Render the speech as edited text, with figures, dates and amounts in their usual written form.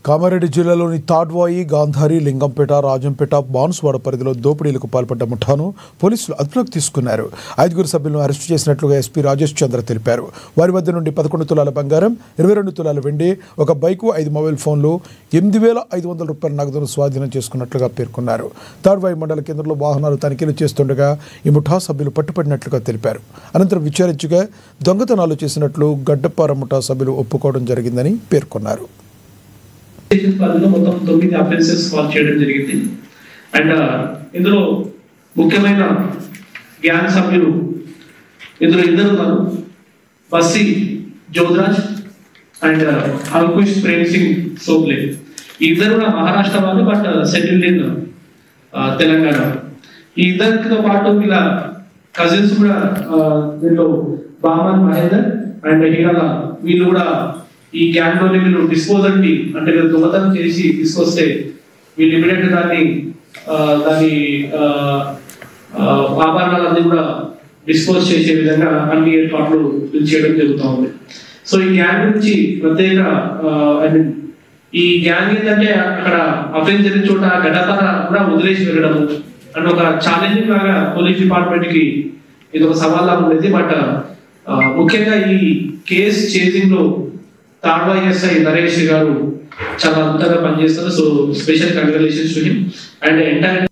కామారెడ్డి జిల్లాలోని తాడ్వాయి, గాంధారి, లింగంపేట, రాజంపేట, బాన్సువాడ పరిధిలో దోపిడీలకు పాల్పడ్డ ముఠాను పోలీసులు అదుపులోకి తీసుకున్నారు. 5 సభ్యులను అరెస్టు చేసినట్లుగా ఎస్పీ రాజేష్ చంద్ర తెలిపారు. వారి వద్ద నుండి 11 తులాల బంగారం, 22 తులాల వెండి, ఒక బైకు, 5 మొబైల్ ఫోన్లు, 8,500 రూపాయల నగదును స్వాధీనం చేసుకున్నట్లుగా పేర్కొన్నారు. తాడ్వాయి మండల కేంద్రంలో వాహనాలు తనిఖీలు చేస్తుండగా ఈ ముఠా సభ్యులు పట్టుబడినట్లుగా తెలిపారు. అనంతరం విచారించగా దొంగతనాలు చేసినట్లు గడ్డపార ముఠా సభ్యులు ఒప్పుకోవడం జరిగిందని పేర్కొన్నారు. మొత్తం 9 అఫెన్సెస్ ఫాల్ చేయడం జరిగింది. అండ్ ఇందులో ముఖ్యమైన గ్యాంగ్ సభ్యులు ఇందులో ఇద్దరు ఉన్నారు. బస్సి జోధరాజ్ అండ్ అంకుష్ ప్రేమ్ సింగ్ సోప్లే. ఈ ఇద్దరు కూడా మహారాష్ట్ర వాళ్ళు, బట్ సెటిల్డ్ ఇన్ తెలంగాణ. ఈ ఇద్దరితో పాటు వీళ్ళ కజిన్స్ కూడా దీంట్లో బామన్ మహేందర్ అండ్ హీరాల వీళ్ళు కూడా ఈ గ్యాంగ్ లోని వీళ్ళు డిస్పోజల్ టీమ్, అంటే వీళ్ళు దొంగతనం చేసి తీసుకొస్తే వీళ్ళు ఇమీడియట్ దాని ఆభరణాలన్నీ కూడా డిస్పోజ్ చేసే విధంగా అన్ని ఏర్పాట్లు చేయడం జరుగుతూ ఉంది. సో ఈ గ్యాంగ్ నుంచి ప్రత్యేక ఈ గ్యాంగ్ ఏంటంటే అక్కడ అఫెన్స్ జరిగిన చోట గడ్డపార కూడా వదిలేసి వెళ్ళడం అండ్ ఒక ఛాలెంజింగ్ లాగా పోలీస్ డిపార్ట్మెంట్ కి ఇది ఒక సవాల్లా ఉండేది. బట్ ముఖ్యంగా ఈ కేస్ చేసింగ్ లో తాడ్వాయి ఎస్ఐ నరేష్ గారు చాలా అద్భుతంగా పనిచేస్తారు. So special congratulations to him and entire